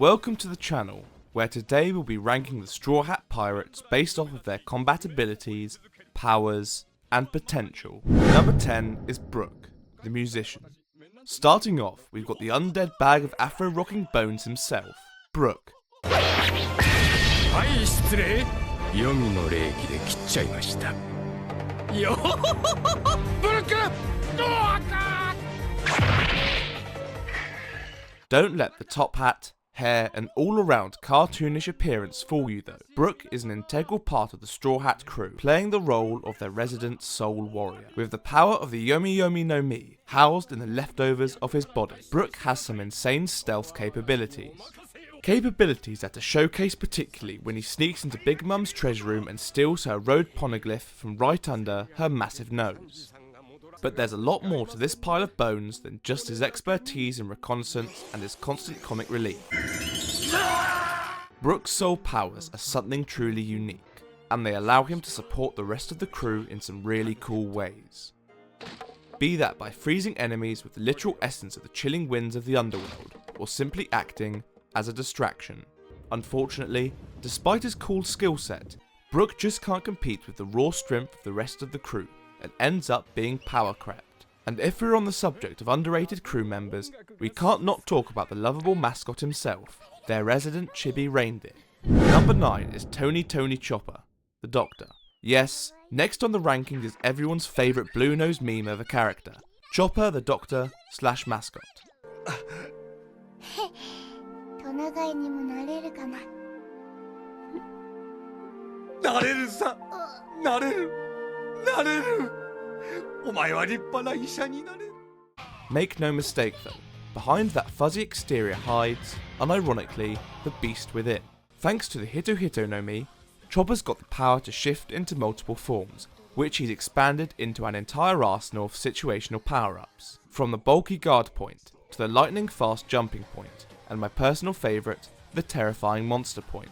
Welcome to the channel, where today we'll be ranking the Straw Hat Pirates based off of their combat abilities, powers, and potential. Number 10 is Brook, the musician. Starting off, we've got the undead bag of Afro-rocking bones himself, Brook. Don't let the top hat, hair, and all-around cartoonish appearance fool you though. Brook is an integral part of the Straw Hat crew, playing the role of their resident soul warrior. With the power of the Yomi Yomi no Mi housed in the leftovers of his body, Brook has some insane stealth capabilities. Capabilities that are showcased particularly when he sneaks into Big Mum's treasure room and steals her road poneglyph from right under her massive nose. But there's a lot more to this pile of bones than just his expertise in reconnaissance and his constant comic relief. Brook's soul powers are something truly unique, and they allow him to support the rest of the crew in some really cool ways. Be that by freezing enemies with the literal essence of the chilling winds of the underworld, or simply acting as a distraction. Unfortunately, despite his cool skill set, Brook just can't compete with the raw strength of the rest of the crew, and ends up being power cracked. And if we're on the subject of underrated crew members, we can't not talk about the lovable mascot himself, their resident chibi reindeer. Number 9 is Tony Chopper, the Doctor. Yes, next on the ranking is everyone's favourite blue-nosed meme of a character, Chopper the Doctor / mascot. Make no mistake though, behind that fuzzy exterior hides, unironically, the beast within. Thanks to the Hito no Mi, Chopper's got the power to shift into multiple forms, which he's expanded into an entire arsenal of situational power-ups. From the bulky guard point, to the lightning fast jumping point, and my personal favourite, the terrifying monster point.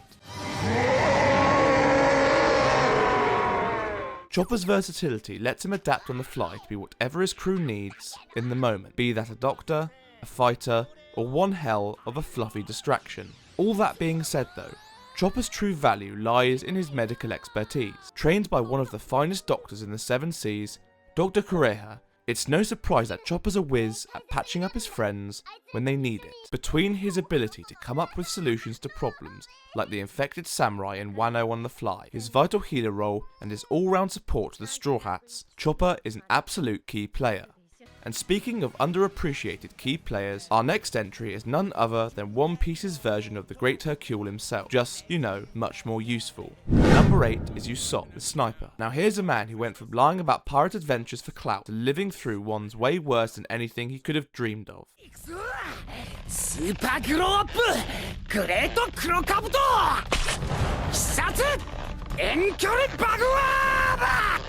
Chopper's versatility lets him adapt on the fly to be whatever his crew needs in the moment, be that a doctor, a fighter, or one hell of a fluffy distraction. All that being said though, Chopper's true value lies in his medical expertise. Trained by one of the finest doctors in the 7 Seas, Dr. Kureha, it's no surprise that Chopper's a whiz at patching up his friends when they need it. Between his ability to come up with solutions to problems like the infected samurai in Wano on the fly, his vital healer role, and his all-round support to the Straw Hats, Chopper is an absolute key player. And speaking of underappreciated key players, our next entry is none other than One Piece's version of the Great Hercule himself, just, you know, much more useful. Number 8 is Ussop, the sniper. Now here's a man who went from lying about pirate adventures for clout to living through ones way worse than anything he could have dreamed of. Super Grow Up! Great Crow Kabuto! Hisatsu! Enkyoru Bagwab!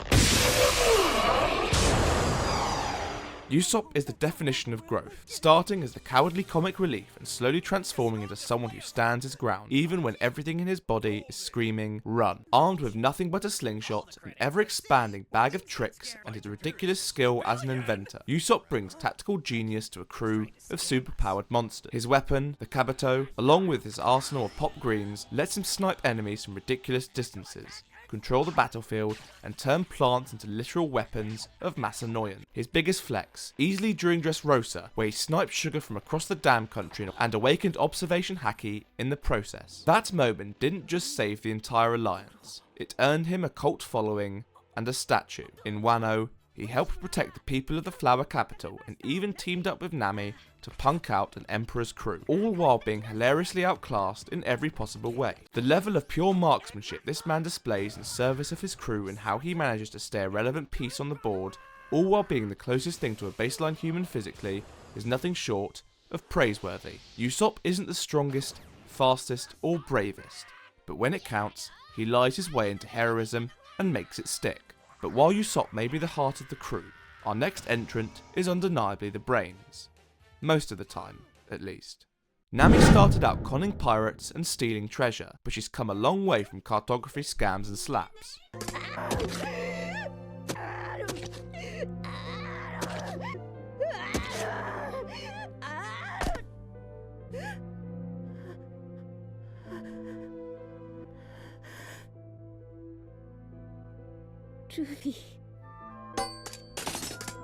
Ussop is the definition of growth, starting as the cowardly comic relief and slowly transforming into someone who stands his ground, even when everything in his body is screaming, run. Armed with nothing but a slingshot, an ever-expanding bag of tricks, and his ridiculous skill as an inventor, Ussop brings tactical genius to a crew of super-powered monsters. His weapon, the Kabuto, along with his arsenal of pop greens, lets him snipe enemies from ridiculous distances, control the battlefield, and turn plants into literal weapons of mass annoyance. His biggest flex, easily during Dressrosa, where he sniped Sugar from across the damn country and awakened Observation Haki in the process. That moment didn't just save the entire alliance, it earned him a cult following and a statue. In Wano, he helped protect the people of the Flower Capital and even teamed up with Nami to punk out an Emperor's crew, all while being hilariously outclassed in every possible way. The level of pure marksmanship this man displays in service of his crew and how he manages to stay a relevant piece on the board, all while being the closest thing to a baseline human physically, is nothing short of praiseworthy. Ussop isn't the strongest, fastest, or bravest, but when it counts, he lies his way into heroism and makes it stick. But while Ussop may be the heart of the crew, our next entrant is undeniably the brains. Most of the time, at least. Nami started out conning pirates and stealing treasure, but she's come a long way from cartography scams and slaps. Luffy.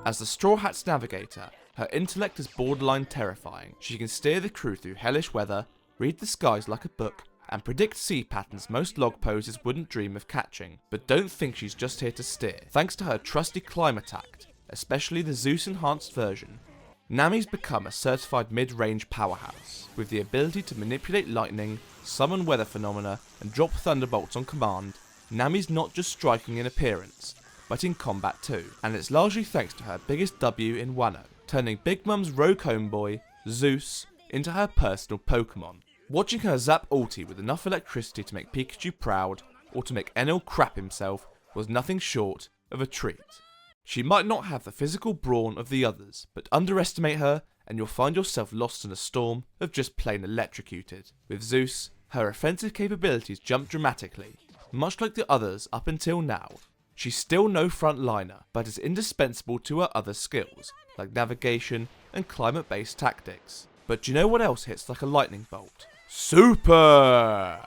As the Straw Hat's navigator, her intellect is borderline terrifying. She can steer the crew through hellish weather, read the skies like a book, and predict sea patterns most log posers wouldn't dream of catching. But don't think she's just here to steer. Thanks to her trusty climate act, especially the Zeus enhanced version, Nami's become a certified mid-range powerhouse, with the ability to manipulate lightning, summon weather phenomena, and drop thunderbolts on command. Nami's not just striking in appearance, but in combat too, and it's largely thanks to her biggest W in Wano, turning Big Mum's rogue homeboy, Zeus, into her personal Pokemon. Watching her zap ulti with enough electricity to make Pikachu proud, or to make Enel crap himself, was nothing short of a treat. She might not have the physical brawn of the others, but underestimate her and you'll find yourself lost in a storm of just plain electrocuted. With Zeus, her offensive capabilities jump dramatically, much like the others up until now. She's still no frontliner, but is indispensable to her other skills, like navigation and climate-based tactics. But do you know what else hits like a lightning bolt? Super!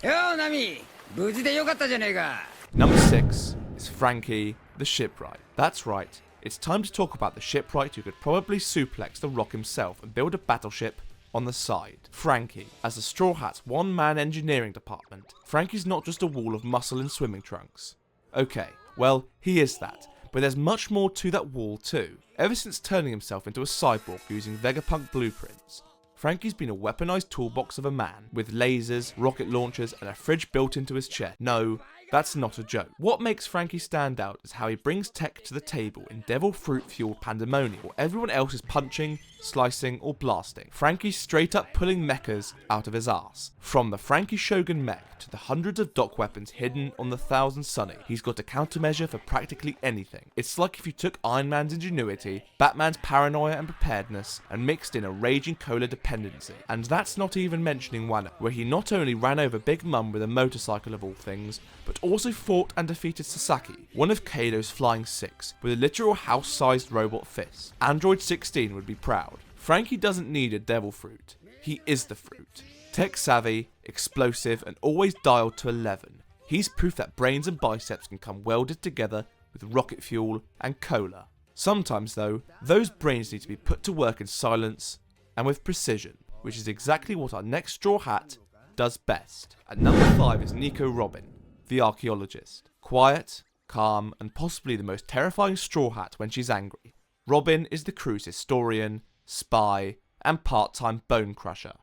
Yo, Nami! 無事でよかったじゃねえか. Number 6 is Franky, the shipwright. That's right, it's time to talk about the shipwright who could probably suplex the Rock himself and build a battleship on the side. Franky, as the Straw Hat's one-man engineering department. Franky's not just a wall of muscle and swimming trunks. Okay, well, he is that, but there's much more to that wall too. Ever since turning himself into a cyborg using Vegapunk blueprints, Franky's been a weaponized toolbox of a man, with lasers, rocket launchers, and a fridge built into his chest. No, that's not a joke. What makes Franky stand out is how he brings tech to the table in devil fruit-fueled pandemonium, while everyone else is punching, slicing, or blasting. Franky's straight up pulling mechas out of his ass. From the Franky Shogun mech to the hundreds of dock weapons hidden on the Thousand Sunny, he's got a countermeasure for practically anything. It's like if you took Iron Man's ingenuity, Batman's paranoia and preparedness, and mixed in a raging cola dependency. And that's not even mentioning Wano, where he not only ran over Big Mum with a motorcycle of all things, but also fought and defeated Sasaki, one of Kaido's flying six, with a literal house-sized robot fist. Android 16 would be proud. Franky doesn't need a devil fruit. He is the fruit. Tech-savvy, explosive, and always dialed to 11. He's proof that brains and biceps can come welded together with rocket fuel and cola. Sometimes though, those brains need to be put to work in silence and with precision, which is exactly what our next Straw Hat does best. At number 5 is Nico Robin, the archaeologist. Quiet, calm, and possibly the most terrifying Straw Hat when she's angry. Robin is the crew's historian, spy, and part-time bone crusher.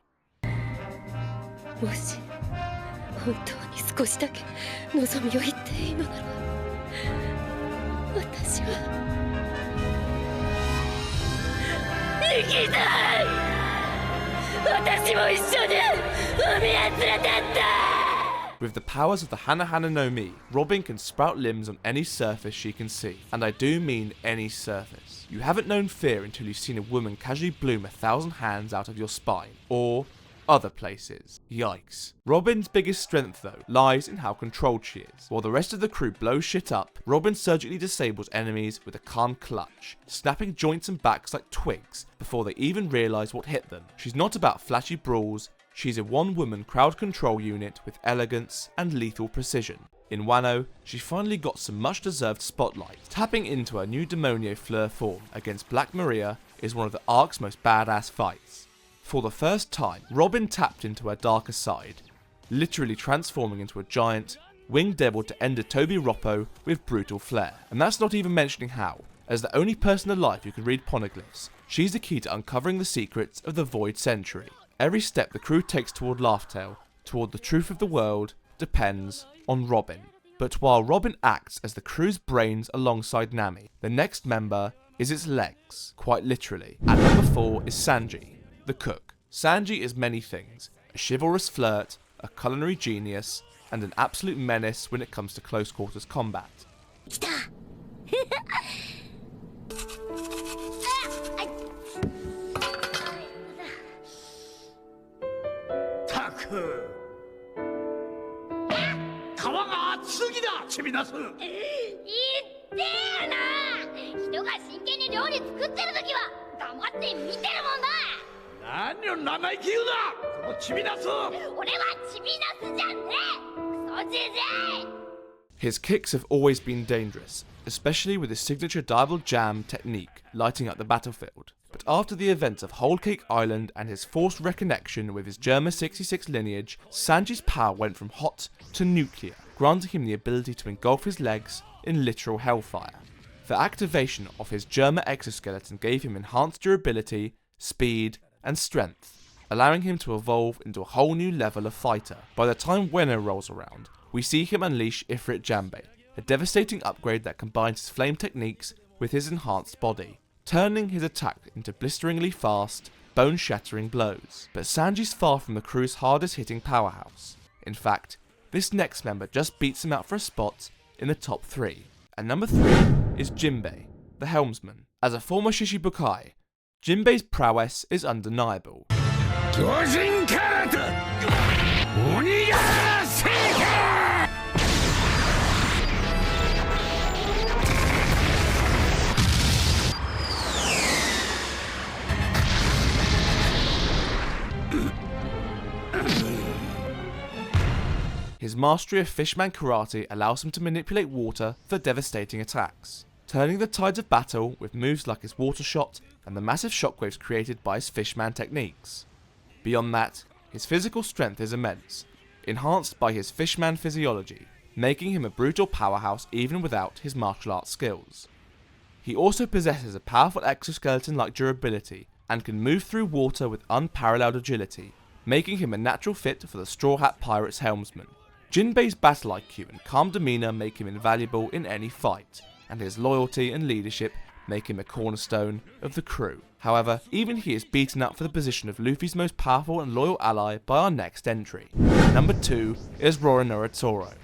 もし本当に少しだけ望みを言っていいのなら私は生きたい。私も一緒に海へ連れてって。 With the powers of the Hana no Mi, Robin can sprout limbs on any surface she can see. And I do mean any surface. You haven't known fear until you've seen a woman casually bloom 1,000 hands out of your spine. Or other places. Yikes. Robin's biggest strength though lies in how controlled she is. While the rest of the crew blows shit up, Robin surgically disables enemies with a calm clutch, snapping joints and backs like twigs before they even realise what hit them. She's not about flashy brawls. She's a one-woman crowd control unit with elegance and lethal precision. In Wano, she finally got some much-deserved spotlight. Tapping into her new Demonio Fleur form against Black Maria is one of the arc's most badass fights. For the first time, Robin tapped into her darker side, literally transforming into a giant, winged devil to end a Toby Roppo with brutal flair. And that's not even mentioning how, as the only person alive who can read poneglyphs, she's the key to uncovering the secrets of the Void Century. Every step the crew takes toward Laughtail, toward the truth of the world, depends on Robin. But while Robin acts as the crew's brains alongside Nami, the next member is its legs, quite literally. At number 4 is Sanji, the cook. Sanji is many things: a chivalrous flirt, a culinary genius, and an absolute menace when it comes to close quarters combat. 皮が厚ぎだチビナス。いってえな。人が真剣に料理作ってる時は黙って見てるもんだ。何を生意気言うな、そのチビナス。俺はチビナスじゃねえ、クソじじい。 His kicks have always been dangerous, especially with his signature double jam technique lighting up the battlefield. But after the events of Whole Cake Island and his forced reconnection with his Germa 66 lineage, Sanji's power went from hot to nuclear, granting him the ability to engulf his legs in literal hellfire. The activation of his Germa exoskeleton gave him enhanced durability, speed, and strength, allowing him to evolve into a whole new level of fighter. By the time Weno rolls around, we see him unleash Ifrit Jinbe, a devastating upgrade that combines his flame techniques with his enhanced body, turning his attack into blisteringly fast, bone-shattering blows. But Sanji's far from the crew's hardest hitting powerhouse. In fact, this next member just beats him out for a spot in the top 3. And number 3 is Jinbe, the helmsman. As a former Shishibukai, Jinbe's prowess is undeniable. His mastery of fishman karate allows him to manipulate water for devastating attacks, turning the tides of battle with moves like his water shot and the massive shockwaves created by his fishman techniques. Beyond that, his physical strength is immense, enhanced by his fishman physiology, making him a brutal powerhouse even without his martial arts skills. He also possesses a powerful exoskeleton-like durability and can move through water with unparalleled agility, making him a natural fit for the Straw Hat Pirate's helmsman. Jinbe's battle IQ and calm demeanour make him invaluable in any fight, and his loyalty and leadership make him a cornerstone of the crew. However, even he is beaten up for the position of Luffy's most powerful and loyal ally by our next entry. Number 2 is Roronoa Zoro,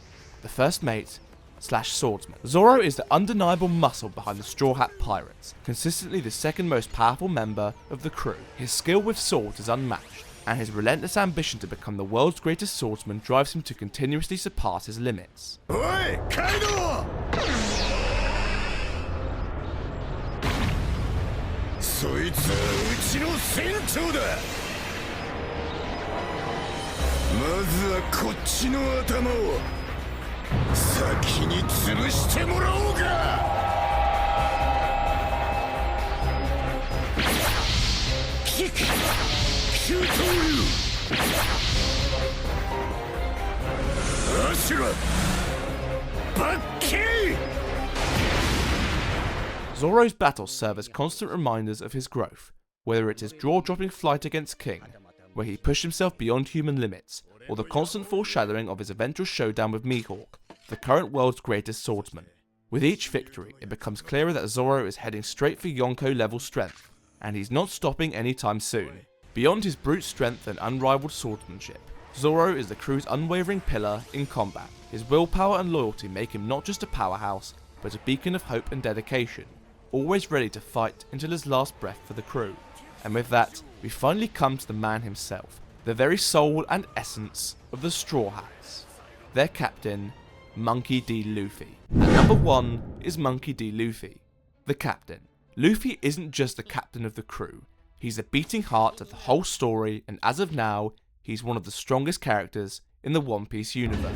the first mate / swordsman. Zoro is the undeniable muscle behind the Straw Hat Pirates, consistently the second most powerful member of the crew. His skill with swords is unmatched, and his relentless ambition to become the world's greatest swordsman drives him to continuously surpass his limits. Oi, Kaido! そいつはうちの船長だ。まずはこっちの頭を先に潰してもらおうか。キック、急投入。アシュラ、バッキー。 Zoro's battles serve as constant reminders of his growth, whether it is jaw-dropping flight against King, where he pushed himself beyond human limits, or the constant foreshadowing of his eventual showdown with Mihawk, the current world's greatest swordsman. With each victory, it becomes clearer that Zoro is heading straight for Yonko-level strength, and he's not stopping anytime soon. Beyond his brute strength and unrivaled swordsmanship, Zoro is the crew's unwavering pillar in combat. His willpower and loyalty make him not just a powerhouse, but a beacon of hope and dedication, always ready to fight until his last breath for the crew. And with that, we finally come to the man himself, the very soul and essence of the Straw Hats, their captain, Monkey D. Luffy. At number 1 is Monkey D. Luffy, the captain. Luffy isn't just the captain of the crew, he's the beating heart of the whole story, and as of now, he's one of the strongest characters in the One Piece universe.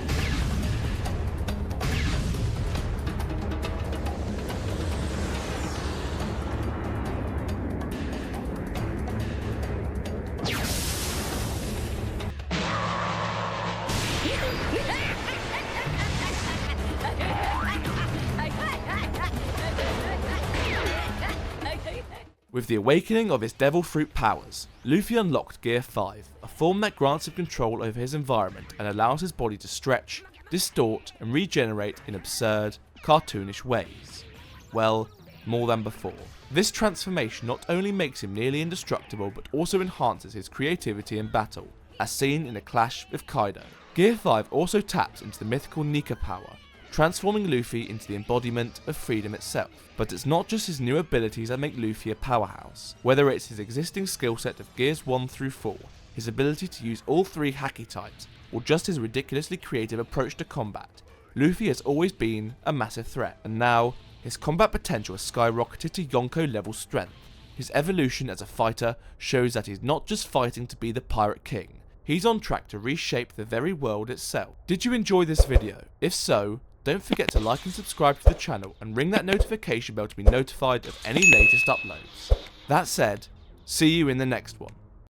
With the awakening of his Devil Fruit powers, Luffy unlocked Gear 5, a form that grants him control over his environment and allows his body to stretch, distort and regenerate in absurd, cartoonish ways. Well, more than before. This transformation not only makes him nearly indestructible but also enhances his creativity in battle, as seen in a clash with Kaido. Gear 5 also taps into the mythical Nika power, transforming Luffy into the embodiment of freedom itself. But it's not just his new abilities that make Luffy a powerhouse. Whether it's his existing skill set of Gears 1 through 4, his ability to use all 3 Haki types, or just his ridiculously creative approach to combat, Luffy has always been a massive threat, and now his combat potential has skyrocketed to Yonko level strength, His evolution as a fighter shows that he's not just fighting to be the Pirate King, he's on track to reshape the very world itself. Did you enjoy this video? If so, don't forget to like and subscribe to the channel and ring that notification bell to be notified of any latest uploads. That said, see you in the next one.